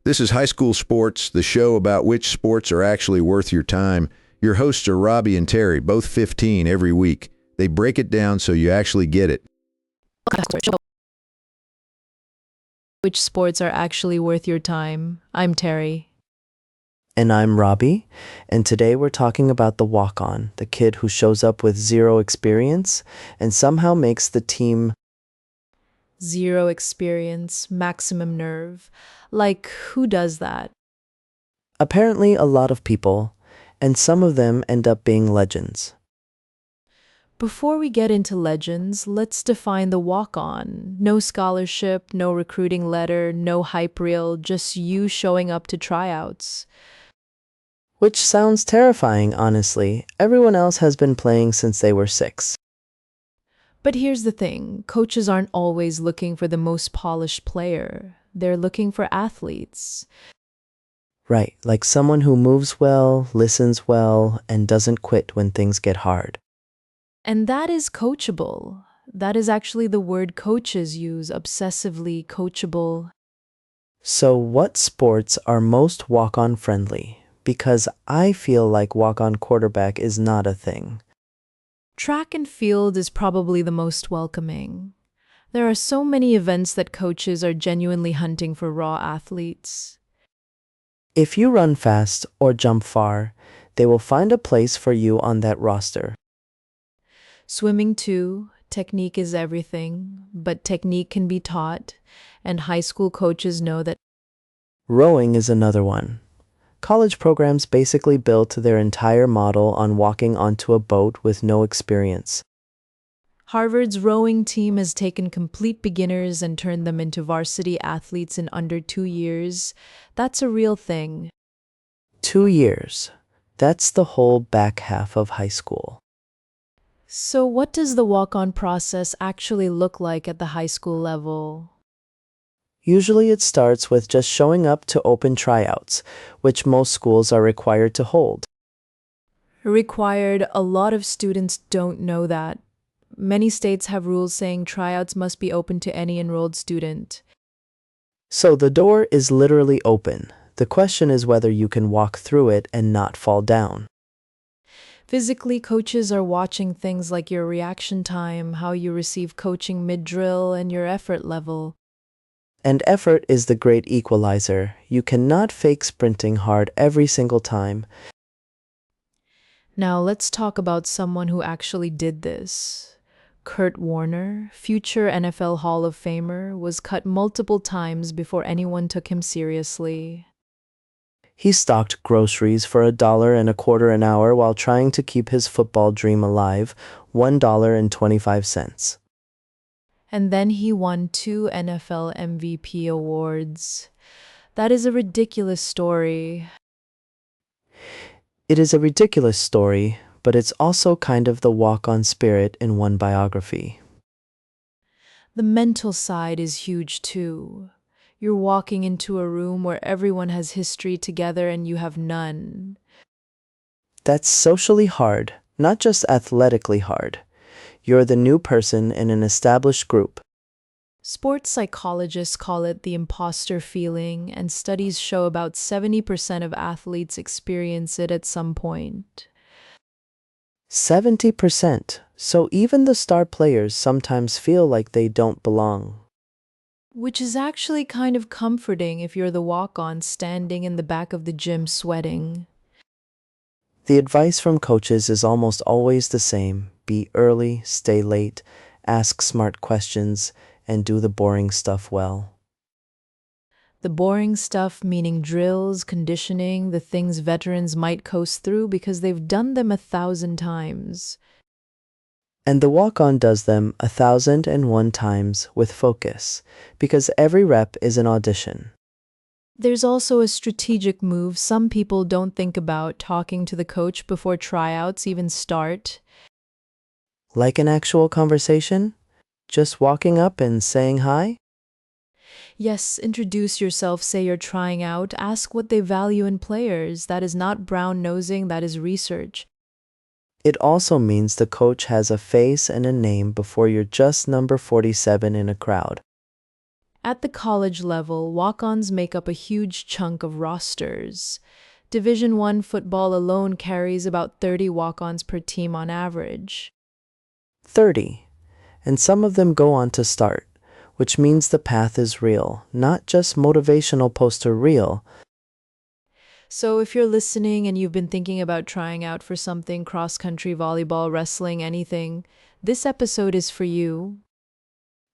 This is High School Sports, the show about which sports are actually worth your time. Your hosts are Robbie and Terry, both 15 every week. They break it down so you actually get it. Which sports are actually worth your time. I'm Terry. And I'm Robbie, and today we're talking about the walk-on, the kid who shows up with zero experience and somehow makes the team. Zero experience, maximum nerve. Like, who does that? Apparently a lot of people, and some of them end up being legends. Before we get into legends, let's define the walk-on. No scholarship, no recruiting letter, no hype reel, just you showing up to tryouts. Which sounds terrifying, honestly. Everyone else has been playing since they were 6. But here's the thing, coaches aren't always looking for the most polished player. They're looking for athletes. Right, like someone who moves well, listens well, and doesn't quit when things get hard. And that is coachable. That is actually the word coaches use, obsessively coachable. So what sports are most walk-on friendly? Because I feel like walk-on quarterback is not a thing. Track and field is probably the most welcoming. There are so many events that coaches are genuinely hunting for raw athletes. If you run fast or jump far, they will find a place for you on that roster. Swimming too, technique is everything, but technique can be taught, and high school coaches know that. Rowing is another one. College programs basically built their entire model on walking onto a boat with no experience. Harvard's rowing team has taken complete beginners and turned them into varsity athletes in under 2 years. That's a real thing. 2 years. That's the whole back half of high school. So what does the walk-on process actually look like at the high school level? Usually it starts with just showing up to open tryouts, which most schools are required to hold. Required, a lot of students don't know that. Many states have rules saying tryouts must be open to any enrolled student. So the door is literally open. The question is whether you can walk through it and not fall down. Physically, coaches are watching things like your reaction time, how you receive coaching mid-drill, and your effort level. And effort is the great equalizer. You cannot fake sprinting hard every single time. Now let's talk about someone who actually did this. Kurt Warner, future NFL Hall of Famer, was cut multiple times before anyone took him seriously. He stocked groceries for $1.25 an hour while trying to keep his football dream alive, $1.25. And then he won 2 NFL MVP awards. That is a ridiculous story. It is a ridiculous story, but it's also kind of the walk-on spirit in one biography. The mental side is huge too. You're walking into a room where everyone has history together and you have none. That's socially hard, not just athletically hard. You're the new person in an established group. Sports psychologists call it the imposter feeling, and studies show about 70% of athletes experience it at some point. 70%. So even the star players sometimes feel like they don't belong. Which is actually kind of comforting if you're the walk-on standing in the back of the gym sweating. The advice from coaches is almost always the same. Be early, stay late, ask smart questions, and do the boring stuff well. The boring stuff meaning drills, conditioning, the things veterans might coast through because they've done them 1,000 times. And the walk-on does them 1,001 times with focus, because every rep is an audition. There's also a strategic move some people don't think about, talking to the coach before tryouts even start. Like an actual conversation? Just walking up and saying hi? Yes, introduce yourself, say you're trying out, ask what they value in players. That is not brown-nosing, that is research. It also means the coach has a face and a name before you're just number 47 in a crowd. At the college level, walk-ons make up a huge chunk of rosters. Division 1 football alone carries about 30 walk-ons per team on average. 30. And some of them go on to start, which means the path is real, not just motivational poster real. So if you're listening and you've been thinking about trying out for something cross-country, volleyball, wrestling, anything, this episode is for you.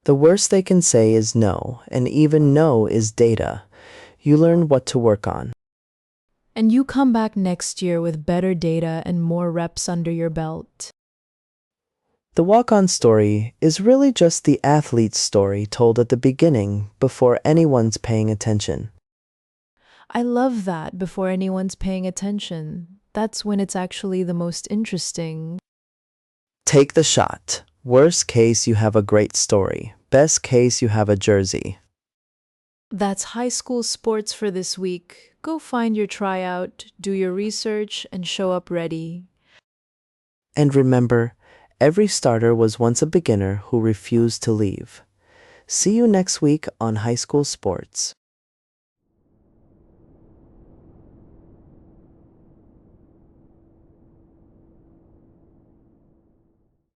The worst they can say is no, and even no is data. You learn what to work on. And you come back next year with better data and more reps under your belt. The walk-on story is really just the athlete's story told at the beginning before anyone's paying attention. I love that, before anyone's paying attention. That's when it's actually the most interesting. Take the shot. Worst case, you have a great story. Best case, you have a jersey. That's high school sports for this week. Go find your tryout, do your research, and show up ready. And remember, every starter was once a beginner who refused to leave. See you next week on High School Sports.